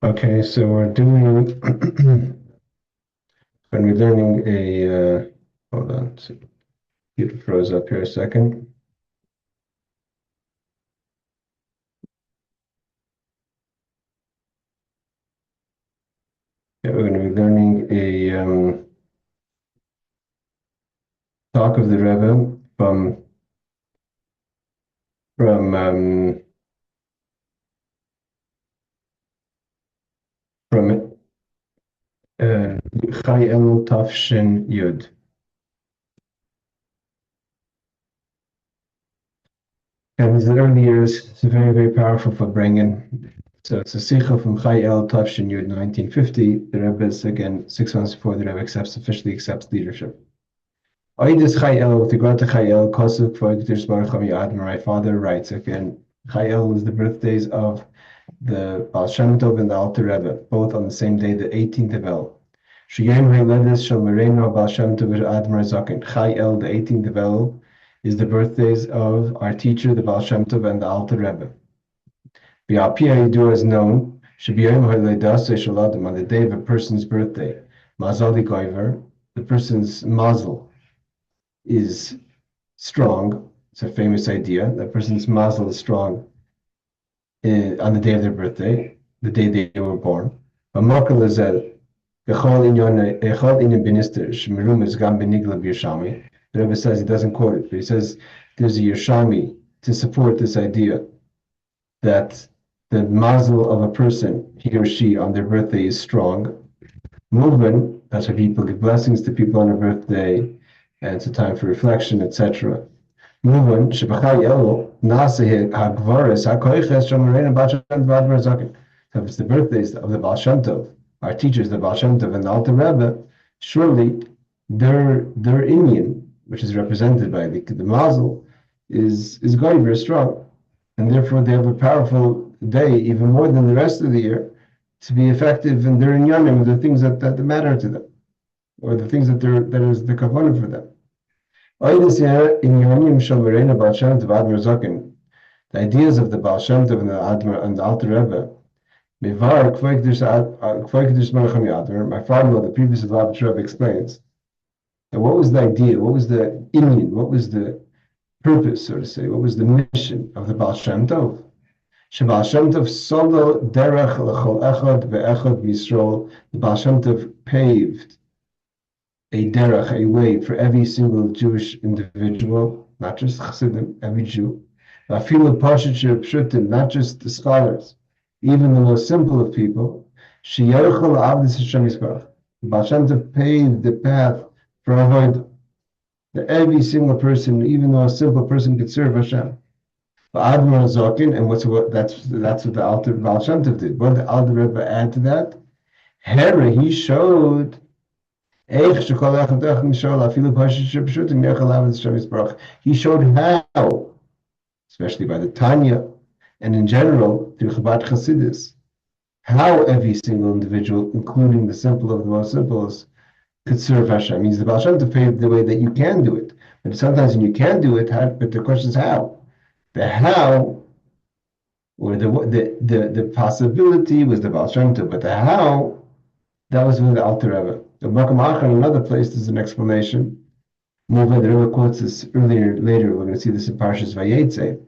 Okay, so we're doing when we're learning a hold on, so it froze up here a second. Yeah, we're going to be learning a talk of the Rebbe from Chai Elul Yud. And his early years, it's very, very powerful for bringing. So it's a Sicha from Chai Elul Yud 1950. The Rebbe is again 6 months before the Rebbe officially accepts leadership. Oidis Chai Elul, to go to Chai Elul, Kosuk Foigdish Baruch Yad. My father writes again. Chai Elul was the birthdays of the Baal Shem Tov and the Alter Rebbe, both on the same day, the 18th of El. Shiyem Heiledis Shel Mereno Baal Shem Tov Admar Zaken. Chai El, the 18th of El, is the birthdays of our teacher, the Baal Shem Tov and the Alter Rebbe. B'Alpi Yidur is known, Shebiyem Heiledas Shaladim, on the day of a person's birthday, Mazali Goiver, the person's mazel is strong. It's a famous idea. That person's mazel is strong on the day of their birthday, the day they were born. The Rebbe says, he doesn't quote it, but he says there's a Yershami to support this idea that the mazel of a person, he or she, on their birthday is strong. Movement, that's why people give blessings to people on their birthday, and it's a time for reflection, etc. Movement, Shebachai Elul, Naseh Hagvaris, Hakoiches, Shomerena, Bachan, Vadmar Zaken. So if it's the birthdays of the Baal Shem Tov, our teachers, the Baal Shem Tov and the Alter Rebbe, surely their Inyan, which is represented by the mazel, is going very strong. And therefore they have a powerful day, even more than the rest of the year, to be effective in their inyanim, the things that matter to them, or the things that is the kavanah for them. The ideas of the Baal Shem Tov and the Alter Rebbe, my father-in-law, the previous Ahavas Rebbe, explains that what was the idea, what was the inyan, what was the purpose, so to say, what was the mission of the Baal Shem Tov? Baal Shem Tov solo derech l'chol echad ve'echad Yisrael. The Baal Shem Tov paved a derech, a way for every single Jewish individual, not just Chassidim, every Jew. Afilu pashut pshutim, not just the scholars, even the most simple of people. Sheyochel Ahavas Hashem Yisparach. Baal Shem Tov paved the path for avodah. That every single person, even though a simple person, could serve Hashem. And that's what the Alter Baal Shem Tov did. What did the Alter Rebbe add to that? He showed he showed how, especially by the Tanya, and in general through Chabad Chassidus, how every single individual, including the simple of the most simples, could serve Hashem. It means the Baal Shem Tov paved the way that you can do it. But sometimes when you can do it, but the question is how. The how, or the possibility was the Baal Shem Tov, but the how, that was with the Alter Rebbe. The Makam Achar, in another place, there's an explanation. More the Rebbe quotes this later. We're going to see this in Parshas Vayetze.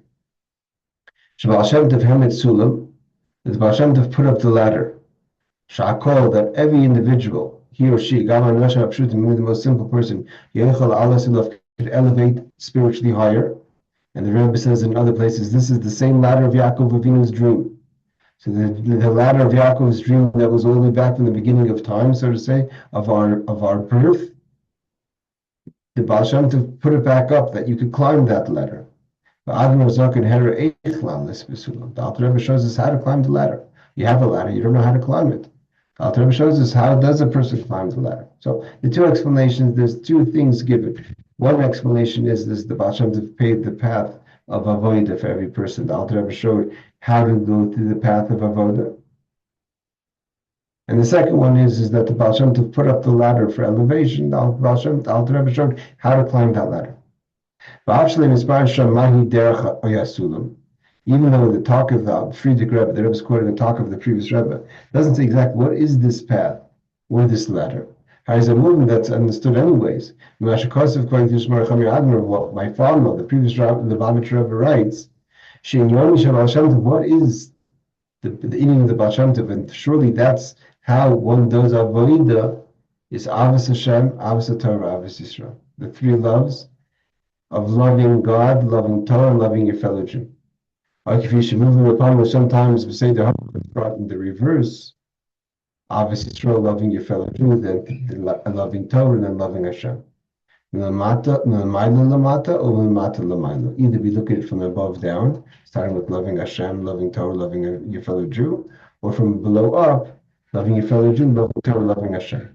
Baal Shem Tov Hemet Sulam, that the Baal Shem Tov put up the ladder. Sha'akol, that every individual, he or she, Gaman Rasha Apshutim, the most simple person, Yechol Allah Silov, could elevate spiritually higher. And the Rebbe says in other places, this is the same ladder of Yaakov Avinu's dream. So the ladder of Yaakov's dream that was all the way back from the beginning of time, so to say, of our birth, the Baal Shem Tov put it back up that you could climb that ladder. The Alter Rebbe shows us how to climb the ladder. You have a ladder, you don't know how to climb it. The Alter Rebbe shows us how does a person climb the ladder. So the two explanations, there's two things given. One explanation is this: the Baal Shem Tov paved the path of avodah for every person. The Alter Rebbe showed how to go through the path of avodah. And the second one is that the Baal Shem Tov put up the ladder for elevation. The Alter Rebbe showed how to climb that ladder. Even though the talk of the Friedrich Rebbe, the Rebbe is quoting the talk of the previous Rebbe, doesn't say exactly what is this path or this ladder. How is a movement that's understood anyways? Mashakosov, according to Shmar Chamir Admir, what my father, the previous Rebbe, the Lubavitch Rebbe writes, what is the meaning of the Baal Shem Tov? And surely that's how one does avodah, is Ahavas Hashem, Ahavas HaTorah, Ahavas Yisrael. The three loves of loving God, loving Torah, and loving your fellow Jew. Like if you should move the upon, sometimes we say the heart is brought in the reverse. Ahavas Yisrael, loving your fellow Jew, then loving Torah, and then loving Hashem. Lamata, lamata, or lamata, lamaila. Either we look at it from above down, starting with loving Hashem, loving Torah, loving your fellow Jew, or from below up, loving your fellow Jew, loving Torah, loving Hashem.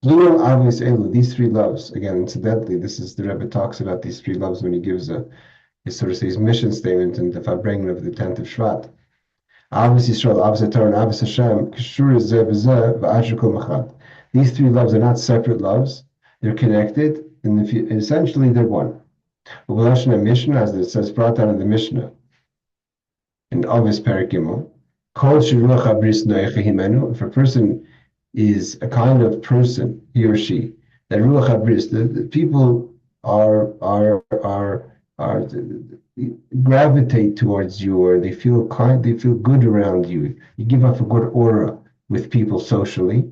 Ahavas Elu, these three loves. Again, incidentally, this is the Rebbe talks about these three loves when he gives his sort of his mission statement in the Farbrengen of the 10th of Shvat. Ahavas Yisrael, Ahavas HaTorah, and Ahavas Hashem, k'shur zeh b'zeh v'ashur kol machad. These three loves are not separate loves; they're connected, and essentially they're one. U'v'lashon Mishnah, as it says brought down in the Mishnah, in Ahavas Perek Gimel, kol sheruach habris noecha himenu. If a person is a kind of person, he or she, that ruach habris, the people are gravitate towards you, or they feel kind, they feel good around you. You give off a good aura with people socially,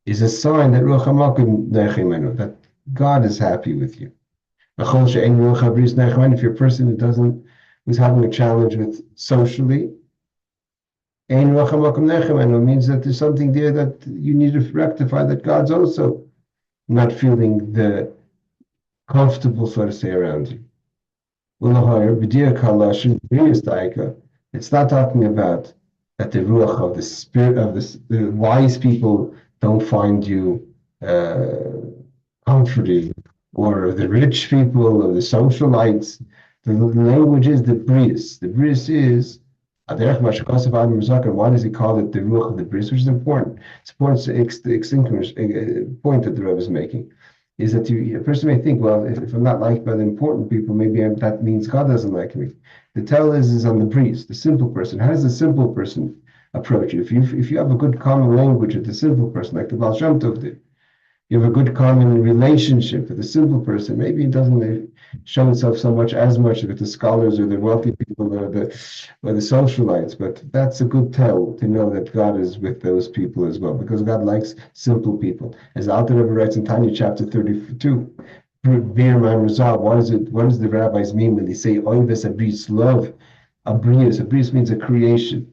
is a sign that ruach hamakom nechemenu, that God is happy with you. If you're a person who's having a challenge with socially, means that there's something there that you need to rectify, that God's also not feeling the comfortable, so to say, around you. It's not talking about that the ruach of the spirit of the wise people don't find you comforting, or the rich people, or the socialites. The language is the bris. The bris is why does he call it the ruach of the bris, which is important? It's important to extinguish a point that the Rebbe is making, is that a person may think, well, if I'm not liked by the important people, maybe that means God doesn't like me. The tell is on the bris, the simple person. How does the simple person approach you? If you have a good common language with the simple person, like the Baal Shem Tov did, you have a good common relationship with the simple person. Maybe it doesn't show itself as much with the scholars or the wealthy people or the socialites, but that's a good tell to know that God is with those people as well, because God likes simple people. As the Alter Rebbe writes in Tanya chapter 32, what does the rabbis mean when they say Oives Abris, love Abrius? Abris means a creation.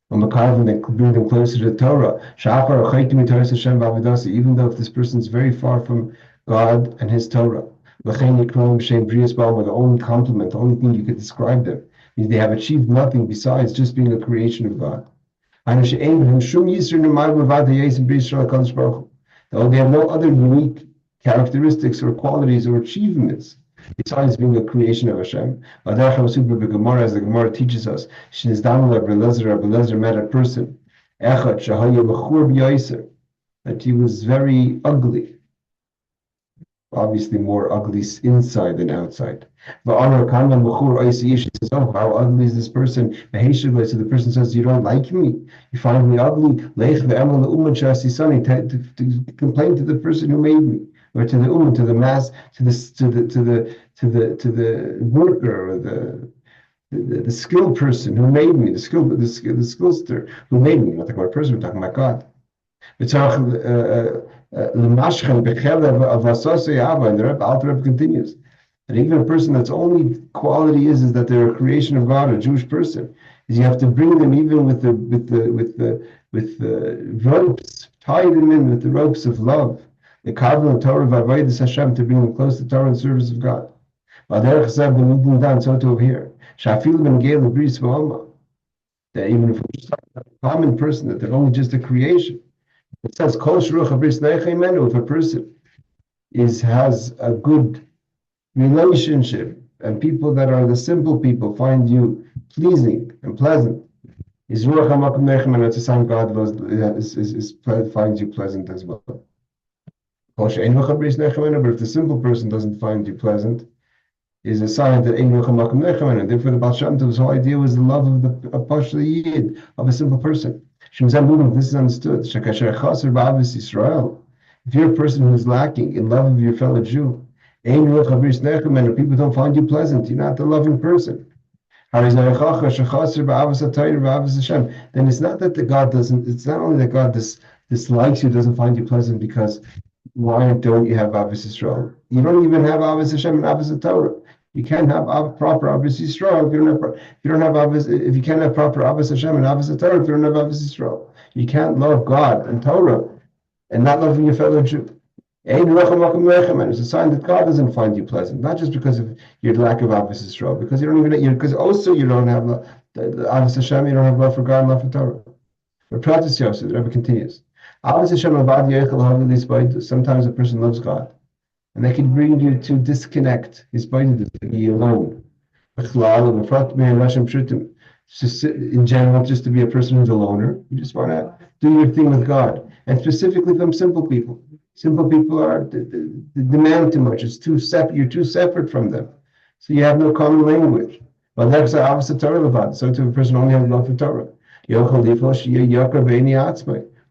Bring them closer to the Torah. Even though if this person is very far from God and His Torah, the only compliment, the only thing you could describe them is they have achieved nothing besides just being a creation of God. Though they have no other unique characteristics or qualities or achievements besides being a creation of Hashem. As the Gemara teaches us, Rebbe met a person that he was very ugly, obviously more ugly inside than outside. He says, oh, how ugly is this person? So the person says, you don't like me? You find me ugly? To complain to the person who made me, or to the to the mass, to the worker, or the skilled person who made me, the skillster who made me. We're not talking about a person, we're talking about God. And the Alter Rebbe continues that even a person that's only quality is that they're a creation of God, a Jewish person, is you have to bring them even with the ropes, tie them in with the ropes of love, the Kavod and Torah of Avodas Hashem, to bring them close to Torah and service of God. So to over here, that even if we're just a common person, that they're only just a creation. It says, if a person has a good relationship, and people that are the simple people find you pleasing and pleasant, it's a sign God finds you pleasant as well. But if the simple person doesn't find you pleasant, is a sign that Ein Ruach HaMakom Lechem, and therefore the Baal Shem Tov's whole idea was the love of the Pashto Yid, of a simple person. This is understood. Shekasher Chaser Ba'Ahavas Yisrael. If you're a person who's lacking in love of your fellow Jew, Ein Ruach HaBris Nechem, and people don't find you pleasant, you're not a loving person. Then it's not that the God doesn't. It's not only that God dislikes you, doesn't find you pleasant, because why don't you have Ahavas Yisrael? You don't even have Ahavas Hashem and Ahavas HaTorah. You can't have proper Ahavas Yisrael if you can't have proper Ahavas Hashem and Ahavas HaTorah if you don't have Ahavas Yisrael. You can't love God and Torah and not loving your fellow Jew. It's a sign that God doesn't find you pleasant, not just because of your lack of Ahavas Yisrael, because because also you don't have the Ahavas Hashem, you don't have love for God and love for Torah. But Pratis Yosef, the Rebbe continues. Sometimes a person loves God, and that can bring you to disconnect his body, to be alone. Just in general, just to be a person who's a loner. You just want to do your thing with God, and specifically from simple people. Simple people demand too much. It's too separate. You're too separate from them, so you have no common language. But that's the Ahavas HaTorah. So to a person only has love for Torah.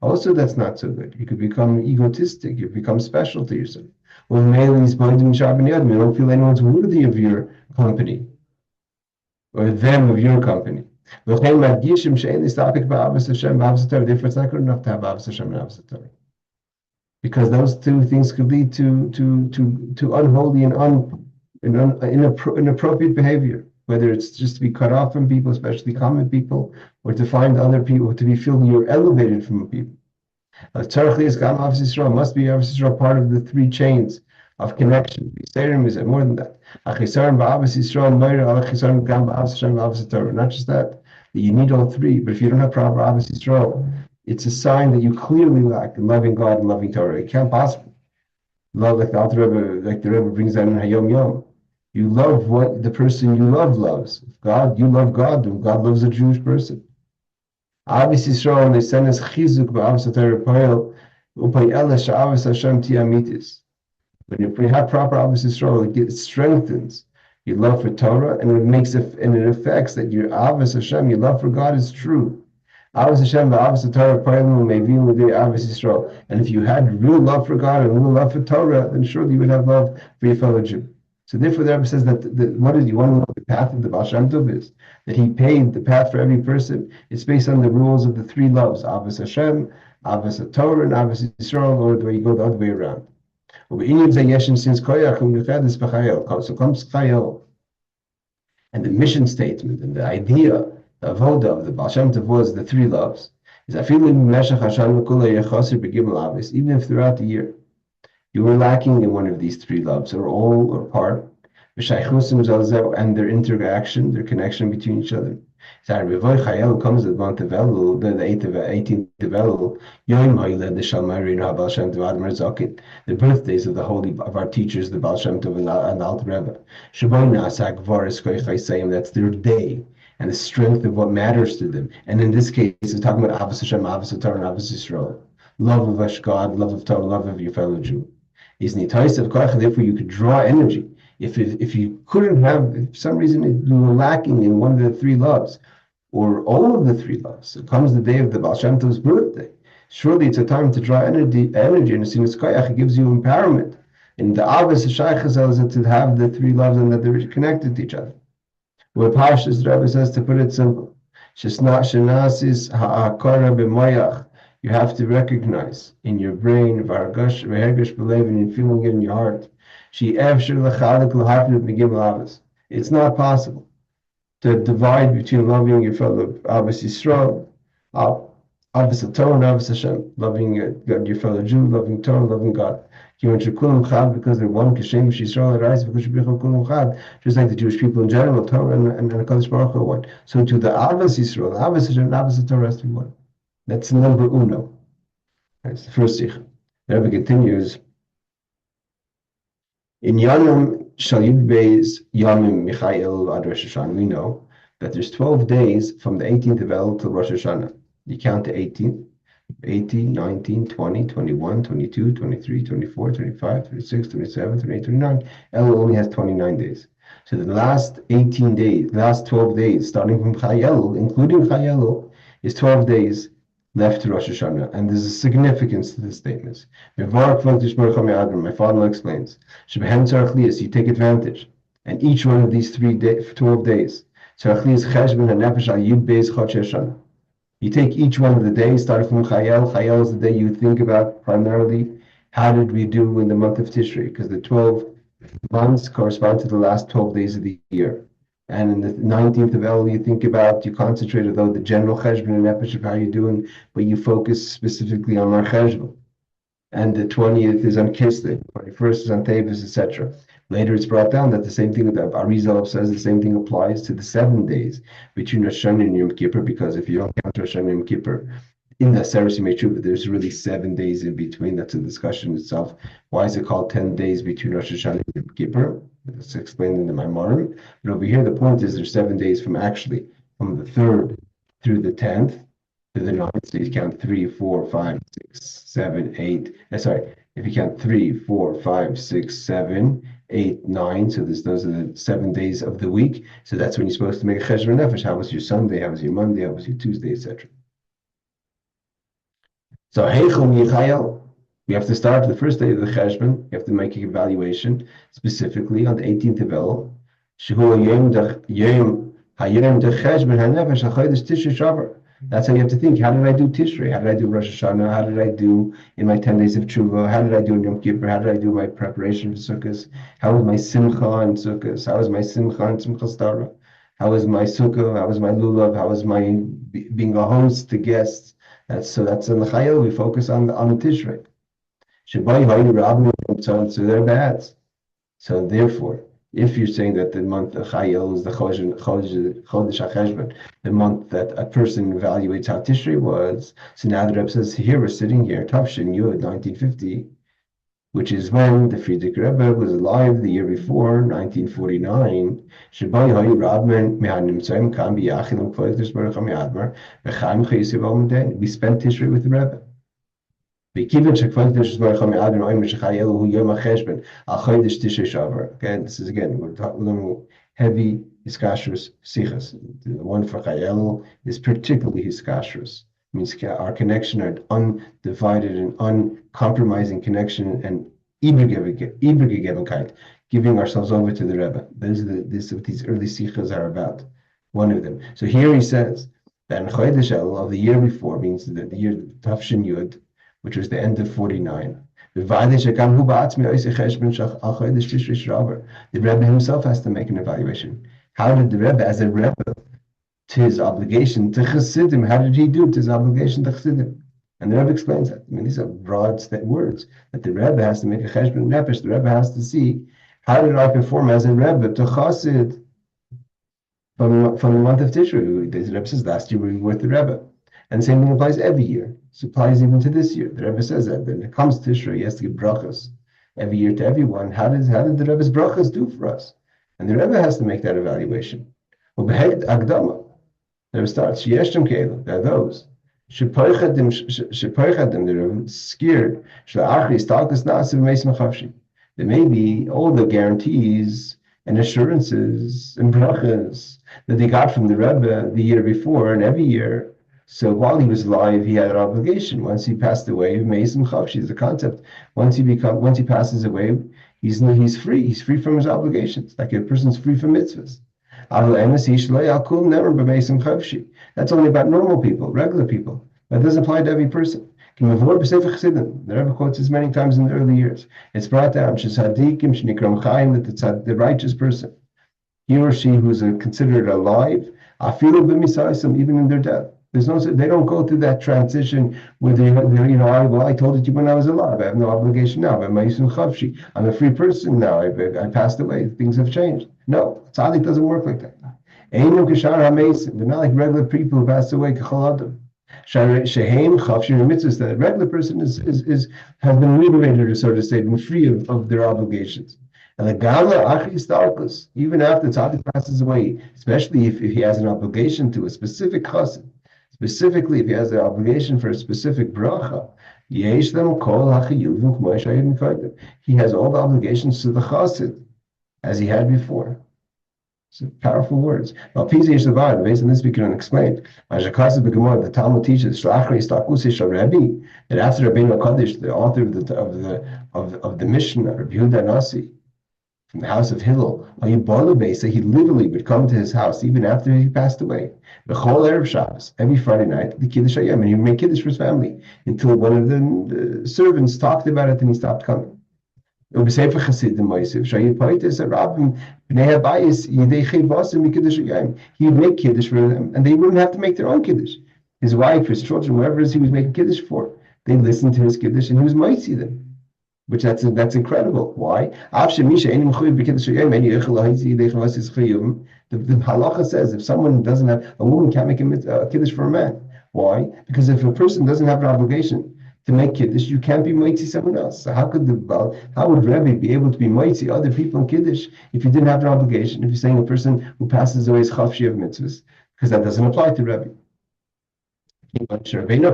Also, that's not so good. You could become egotistic. You become special to yourself. Well, you don't feel anyone's worthy of your company, or them of your company. Therefore, it's not good enough to have Ahavas Hashem and Ahavas HaTorah, because those two things could lead to unholy and inappropriate behavior. Whether it's just to be cut off from people, especially common people, or to find other people, to be feeling you're elevated from people. Ahavas Yisrael must be Ahavas Yisrael part of the three chains of connection. Nesi'im is more than that. Not just that you need all three, but if you don't have proper Ahavas Yisrael, it's a sign that you clearly lack in loving God and loving Torah. It can't possibly. Love, like the Rebbe brings that in Hayom Yom. You love what the person you love loves. God, you love God, and God loves a Jewish person. Ahavas Yisrael, when they send us chizuk ba'Ahavas HaTorah, upay ela she'Ahavas Hashem ti'amitis. When you have proper Ahavas Yisrael, it strengthens your love for Torah, and it affects that your Ahavas Hashem, your love for God, is true. Ahavas Hashem ba'Ahavas HaTorah meivim l'dei Ahavas Yisrael. And if you had real love for God and real love for Torah, then surely you would have love for your fellow Jew. So therefore, the Rebbe says that what is you want to know what the path of the Baal Shem Tov is? That he paved the path for every person. It's based on the rules of the three loves: Ahavas Hashem, Ahavas HaTorah, and Ahavas Yisrael, or the way you go the other way around. So comes Chai Elul, and the mission statement and the idea, the avoda of the Baal Shem Tov was the three loves. Is even if throughout the year you were lacking in one of these three loves, or all or part, and their interaction, their connection between each other. Chai Elul comes at the month of Elul, the 18th of Elul, the birthdays of our teachers, the Baal Shem Tov and the Alter Rebbe. That's their day, and the strength of what matters to them. And in this case, it's talking about Ahavas Hashem, Ahavas HaTorah, and Ahavas Yisrael. Love of God, love of Torah, love of your fellow Jew. Therefore you could draw energy. If you couldn't have, if for some reason you were lacking in one of the three loves, or all of the three loves, it comes the day of the Baal Shem Tov's birthday. Surely it's a time to draw energy, and as soon as it gives you empowerment. And the Ahavas HaShaychas is to have the three loves and that they're connected to each other. Where Parshas the Rebbe says, to put it simple, Shenasis ha'akara b'moyach. You have to recognize in your brain, and in feeling it in your heart. It's not possible to divide between loving your fellow Ahavas Yisrael, Ahavas HaTorah, and Ahavas Hashem, loving your fellow Jew, loving Torah, loving God. Because they're one, just like the Jewish people in general, Torah and HaKadosh Baruch Hu are one. So to the Ahavas Yisrael, Ahavas Hashem, and Ahavas HaTorah has to be one. That's number uno. That's the first Sicha. The Rebbe continues. In Yom Shal Yud Beis Yomim Chai Elul Ad Rosh Hashanah, we know that there's 12 days from the 18th of Elul to Rosh Hashanah. You count the 18th, 18, 19, 20, 21, 22, 23, 24, 25, 26, 27, 28, 29. Elul only has 29 days. So the last 18 days, last 12 days, starting from Chai Elul, including Chai Elul, is 12 days left to Rosh Hashanah. And there's a significance to this statement. My father explains, you take advantage. And each one of these 12 days, you take each one of the days, starting from Chayel. Chayel is the day you think about primarily, how did we do in the month of Tishrei? Because the 12 months correspond to the last 12 days of the year. And in the 19th of Elul, you think about, you concentrate on the general cheshbon and nefesh of how you're doing, but you focus specifically on our cheshbon. And the 20th is on Kislev, 21st is on Tevis, etc. Later it's brought down that the same thing that Arizal says, the same thing applies to the 7 days between Rosh Hashanah and Yom Kippur, because if you don't count Rosh Hashanah and Yom Kippur, in the Seres Yimei there's really 7 days in between. That's a discussion itself. Why is it called 10 days between Rosh Hashanah and Yom Kippur? It's explained in the Maimarim. But over here, the point is there's 7 days from the 3rd through the 10th to the 9th. So you count 3, 4, 5, 6, 7, 8. If you count 3, 4, 5, 6, 7, 8, 9. So those are the 7 days of the week. So that's when you're supposed to make a cheshbon nefesh. How was your Sunday? How was your Monday? How was your Tuesday, etc. So we have to start the first day of the cheshbon. You have to make an evaluation specifically on the 18th of Elul. That's how you have to think. How did I do Tishrei? How did I do Rosh Hashanah? How did I do in my 10 days of Tshuva? How did I do in Yom Kippur? How did I do my preparation for Sukkot? How was my Simcha in Sukkot? How was my Simcha in Simchas Torah? How was my Sukkah? How was my Lulav? How was my being a host to guests? That's in the Chayil. We focus on the Tishrei. So they're bad. So therefore, if you're saying that the month of Chayil is the Chodesh HaCheshbon, the month that a person evaluates how Tishrei was, so now the Rebbe says, here we're sitting here, Tafshin Yud, 1950, which is when the Friedrich Rebbe was alive the year before, 1949. We spent Tishrei with the Rebbe. Again, this is again, we're talking heavy hiskashrus sichas. The one for Chai Elul is particularly hiskashrus. Means our connection, our undivided and uncompromising connection, and giving ourselves over to the Rebbe. This is what these early sichas are about. One of them. So here he says that in Chodesh Elul of the year before, means that the year Tafshin Yud, which was the end of 49. The Rebbe himself has to make an evaluation. How did the Rebbe, as a Rebbe, to his obligation to Chassidim, how did he do to his obligation to Chassidim? And the Rebbe explains that. I mean, these are broad words. That the Rebbe has to make a cheshbon nefesh. The Rebbe has to see, how did I perform as a Rebbe to Chassid from the month of Tishrei? The Rebbe says, last year we were with the Rebbe. And the same thing applies every year. It applies even to this year. The Rebbe says that when it comes to Tishrei, he has to give brachas every year to everyone. How did the Rebbe's brachas do for us? And the Rebbe has to make that evaluation. The Rebbe starts, there are those. The Rebbe scared. There may be all the guarantees and assurances and brachas that they got from the Rebbe the year before and every year. So while he was alive, he had an obligation. Once he passed away, Meisim Chavshi is the concept. Once he passes away, he's free. He's free from his obligations. Like a person's free from mitzvahs. That's only about normal people, regular people. That doesn't apply to every person. The Rebbe quotes this many times in the early years. It's brought down that the righteous person, he or she who's considered alive, even in their death. They don't go through that transition where I told it to you when I was alive. I have no obligation now. I'm a free person now. I passed away. Things have changed. No, tzaddik doesn't work like that. They're not like regular people who pass away. The regular person has been liberated, so to say, been free of their obligations. And the Gala even after tzaddik passes away, especially if he has an obligation to a specific chassid, specifically if he has an obligation for a specific bracha, he has all the obligations to the chassid as he had before. Powerful words. Well, Pisa is the bar. Based on this, we can explain. The Talmud teaches that after Rabbeinu Kodesh, the author of the Mishnah, Rabbi Yehuda Nasi, from the house of Hillel, he literally would come to his house even after he passed away. The whole Erev Shabbos, every Friday night, the Kiddush Hayom, and he would make Kiddush for his family until one of the servants talked about it and he stopped coming. He would make Kiddush for them, and they wouldn't have to make their own Kiddush. His wife, his children, whoever it is he was making Kiddush for, they listened to his Kiddush and he was mighty them. Which that's incredible. Why? The halacha says if someone doesn't have, a woman can't make a Kiddush for a man. Why? Because if a person doesn't have an obligation to make Kiddush, you can't be mighty someone else. So how would Rebbe be able to be mighty other people in Kiddush if you didn't have an obligation? If you're saying a person who passes away is chafshi of mitzvahs, because that doesn't apply to Rebbe. He's not your regular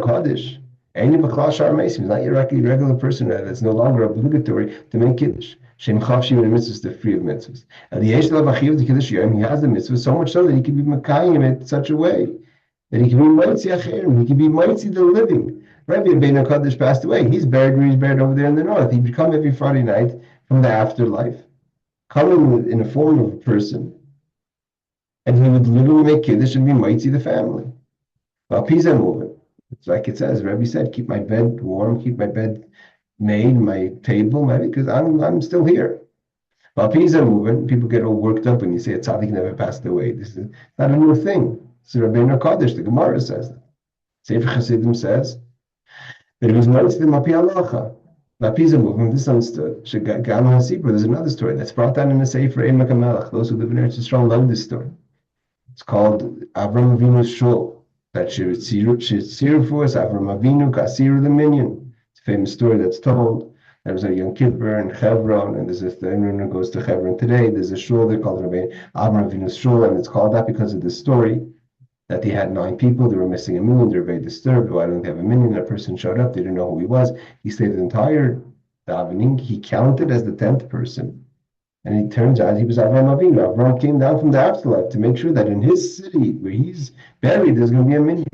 person that's no longer obligatory to make Kiddush. Shem chafshi and mitzvahs, they're free of mitzvahs. And the Yesh Lavachiv the Kiddush Yom, he has the mitzvah so much so that he can be makayim it in such a way that he can be mighty acherim, he can be mighty the living. Rabbi Rabbeinu Kodesh passed away. He's buried where he's buried over there in the north. He would come every Friday night from the afterlife, coming in the form of a person, and he would literally make Kiddush and be mighty the family. Well, Pisa moving. It's like it says, Rebbe said, keep my bed warm, keep my bed made, my table, because I'm still here. While Pisa moving, people get all worked up when you say a tzaddik never passed away. This is not a new thing. It's Rabbeinu Kodesh, the Gemara says that. Sefer Chassidim says that it was mighty the Mapi Halacha. While Pisa moving, this understood. There's another story that's brought down in the Sefer Ein Makamelech. Those who live in Eretz Yisrael love this story. It's called Avram Avinu's Shul. That Shir for us, Avram Avinu, Kasiru the Minyan. It's a famous story that's told. There was a Yom Kippur in Hebron, and there's everyone goes to Hebron today. There's a shul there called Avram Avinu's Shul, and it's called that because of the story that they had 9 people. They were missing a minyan. They were very disturbed. Why don't they have a minyan? A person showed up. They didn't know who he was. He stayed the entire davening. He counted as the 10th person. And it turns out he was Avram Avinu. Avram came down from the afterlife to make sure that in his city, where he's buried, there's going to be a minyan.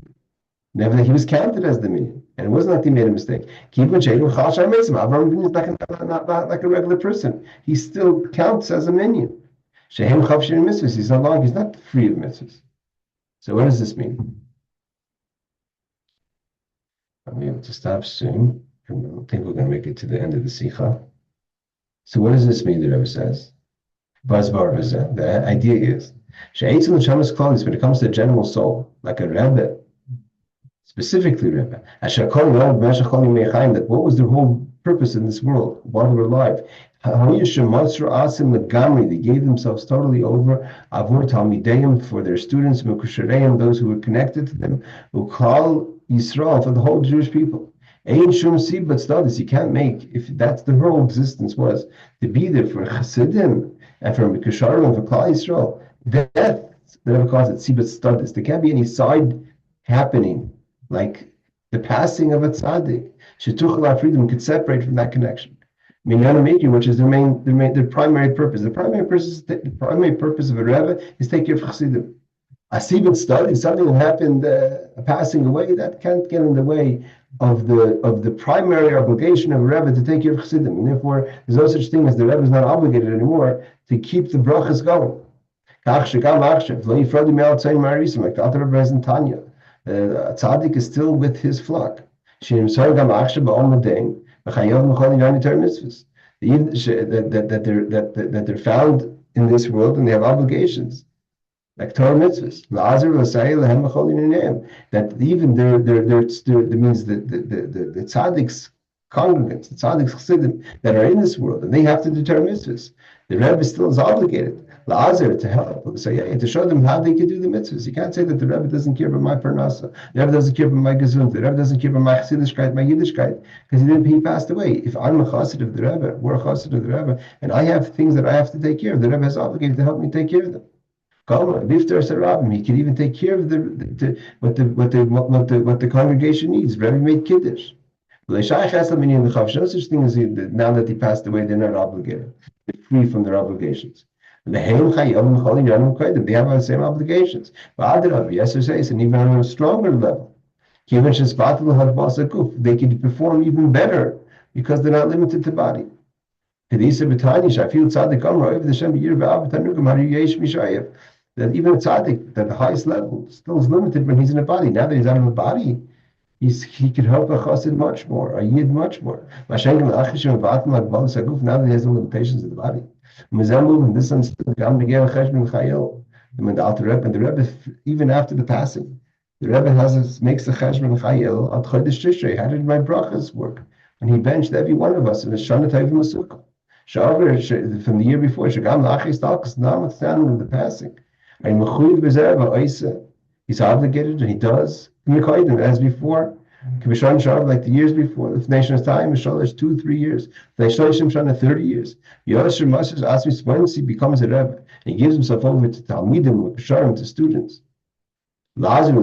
Nevertheless, he was counted as the minyan. And it wasn't like he made a mistake. Avram Avinu is not like a regular person. He still counts as a minyan. Shehem Chavshin mitzvahs. He's not free of mitzvahs. So what does this mean? I'll be able to stop soon. I don't think we're going to make it to the end of the Sicha. So what does this mean, the Rebbe says? The idea is, when it comes to the general soul, like a Rebbe, specifically Rebbe, that what was their whole purpose in this world while they were alive? They gave themselves totally over for their students, those who were connected to them, who call Yisrael for the whole Jewish people. Ain't shum but studies you can't make, if that's the whole existence was, to be there for Chassidim and for Mikasharim and for Klal Yisrael. That's the Rebbe calls it sibbat studies. There can't be any side happening like the passing of a tzaddik. Shetuchel freedom could separate from that connection. Minyan Mekin, which is their primary purpose. The primary purpose of a Rebbe is take care of Chassidim. A sibbat study, something will happen, passing away, that can't get in the way of the primary obligation of a Rebbe to take care of Chassidim. And therefore, there's no such thing as the Rebbe is not obligated anymore to keep the brachas going. Like the Alter Rebbe in Tanya, tzaddik is still with his flock. That they're found in this world and they have obligations. Like Torah mitzvahs, that even there means the tzaddiks congregants, the tzaddiks chassidim that are in this world, and they have to do Torah mitzvahs. The Rebbe still is obligated, to help, to show them how they can do the mitzvahs. You can't say that the Rebbe doesn't care about my parnasa, the Rebbe doesn't care about my gesund, the Rebbe doesn't care about my chassidishkeit, my yiddishkeit, because he passed away. If I'm a chassid of the Rebbe, we're a chassid of the Rebbe, and I have things that I have to take care of, the Rebbe is obligated to help me take care of them. He can even take care of what the congregation needs. Rebbe made kiddush. No such thing as now that he passed away, they're not obligated. They're free from their obligations. They have the same obligations. And even on a stronger level. They can perform even better because they're not limited to body. That even a tzaddik, at the highest level, still is limited when he's in a body. Now that he's out of a body, he can help a chassid much more, a yid much more. Now that he has the limitations of the body. In this sense, the Rebbe, even after the passing, the Rebbe makes the cheshbon Chai Elul al Chodesh Tishrei. How did my brachas work? And he benched every one of us in a Shana Tov Masukah. From the year before, notwithstanding the passing, he's obligated, and he does. As before, like the years before, the nation of time, 2-3 years. The 30 years. Once he becomes a Rebbe, he gives himself over to Talmidim, to students. He has an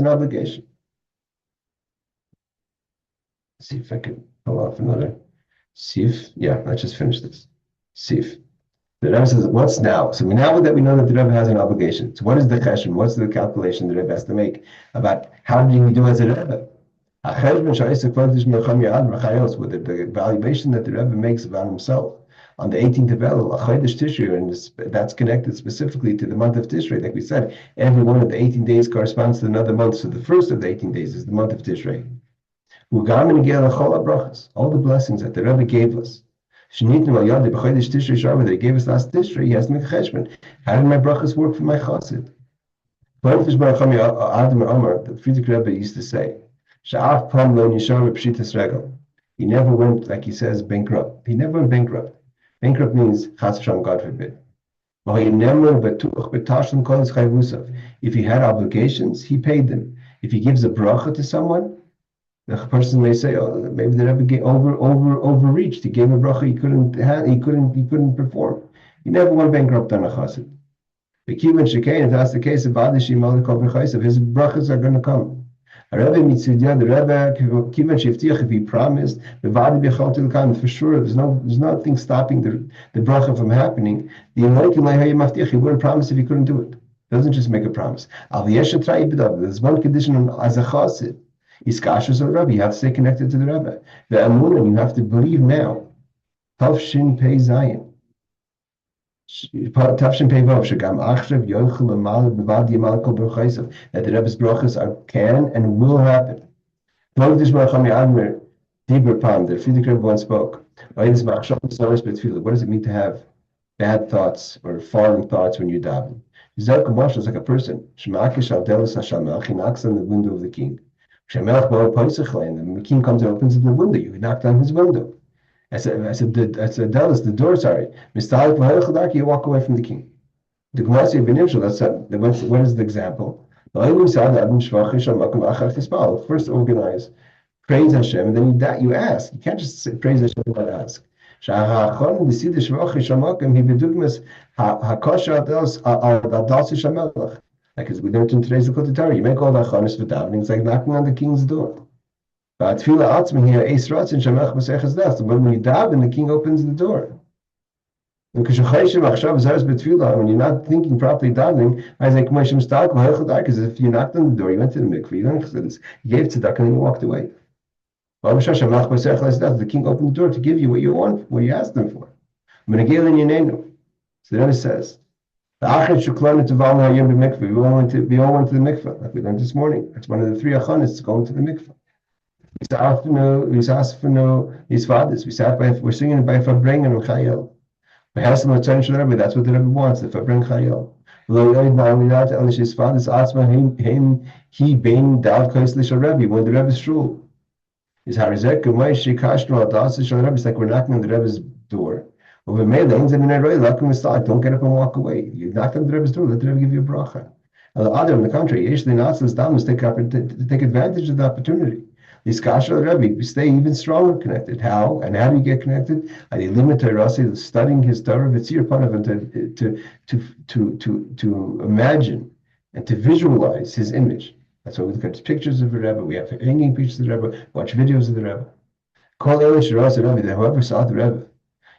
obligation. Let's see if I can pull off another Sif. Yeah, let's just finish this. Sif. The Rebbe says, what's now? So now that we know that the Rebbe has an obligation, so what is the cheshbon? What's the calculation the Rebbe has to make about how do we do as a Rebbe? With the evaluation that the Rebbe makes about himself on the 18th of Elul, Chodesh Tishrei, and that's connected specifically to the month of Tishrei. Like we said, every one of the 18 days corresponds to another month. So the first of the 18 days is the month of Tishrei. All the blessings that the Rebbe gave us, that he gave us last Tishrei, he has to make a cheshbon. How did my brachas work for my chassid? The Friedrich Rebbe used to say, he never went, like he says, bankrupt. He never went bankrupt. Bankrupt means chas v'shalom, God forbid. If he had obligations, he paid them. If he gives a bracha to someone, the person may say, "Oh, maybe the Rebbe overreached. He gave a bracha he couldn't perform." He never went bankrupt on a chassid. If that's the case, his brachas are going to come. The Rebbe, if he promised, for sure, there's nothing stopping the bracha from happening. He wouldn't promise if he couldn't do it. He doesn't just make a promise. There's one condition as a chassid. He's kashus of Rebbe. You have to stay connected to the Rebbe. The amunah, you have to believe now. Tavshin Pei Zayin. Tavshin Pei Vav. Shagam Achshav Yochel Amal Bevad Yamal Kol Berchaisav. That the Rebbe's brachas can and will happen. What does it mean to have bad thoughts or foreign thoughts when you daven? Is like a person. He knocks on the window of the king. And the king comes and opens the window. You knocked on his window. I said, the door, sorry. You walk away from the king. The what is the example? First organize, praise Hashem, and then you ask. You can't just say praise Hashem and not ask. Like as we learned in today's Torah, you make all the achanos for davening. It's like knocking on the king's door. But Tefillah atzma here, eis ratzin shemach b'seches das. When you daven, the king opens the door. When you're not thinking properly davening, I was like, because if you knocked on the door, you went to the mikveh, you gave tzedakah, and you walked away. The king opened the door to give you what you want, what you asked him for. So the Rebbe says, we all went to the mikveh, like we learned this morning. That's one of the 3 achanos, going to the mikveh. We're singing by Fabrengen and Chai Elul. That's what the Rebbe wants, the Fabrengen Chai Elul. When the Rebbe's shul is it's like we're knocking on the Rebbe's door. Don't get up and walk away. You knock on the Rebbe's door, let the Rebbe give you a bracha. On the contrary, take advantage of the opportunity. Stay even stronger connected. How? And how do you get connected? Studying his Torah, to imagine and to visualize his image. That's why we look at pictures of the Rebbe. We have hanging pictures of the Rebbe. Watch videos of the Rebbe. Call whoever saw the Rebbe.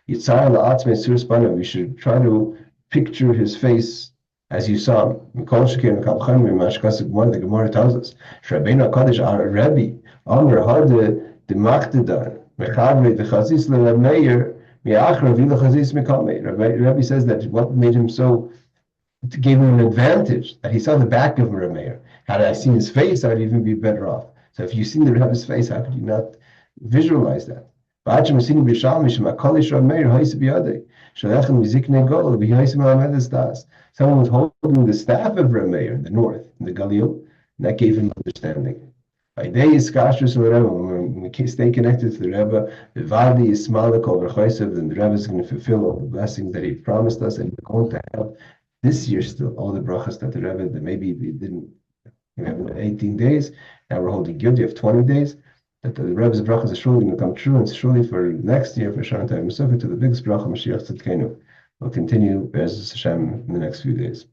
Yitzhak la'atzmei sur spanav. We should try to picture his face as you saw him. Mikol shekir mekabchan mimashkas Gemara. The Gemara tells us, Shrabeinu Hakadosh our Rebbe Amr had the machtedar mechavre the chazis le'Meir mi'achra v'ila chazis mikamei. Rebbe says that what made him so, gave him an advantage, that he saw the back of Meir. Had I seen his face, I'd even be better off. So if you've seen the Rebbe's face, how could you not visualize that? Someone was holding the staff of Meir in the north, in the Galil, and that gave him understanding. By day is Kashrus Rebbe, when we stay connected to the Rebbe, the Vadi is Smalak over Chaysev, then the Rebbe is going to fulfill all the blessings that he promised us, and we're going to have this year still all the brachas that the Rebbe, that maybe we didn't, we have 18 days, now we're holding Yud, you have 20 days, that the Rebbe's brachas are surely going to come true, and surely for next year, for Shana Tayim Masufah, to the biggest bracha, Mashiach Tzidkenu, will continue, as Hashem, in the next few days.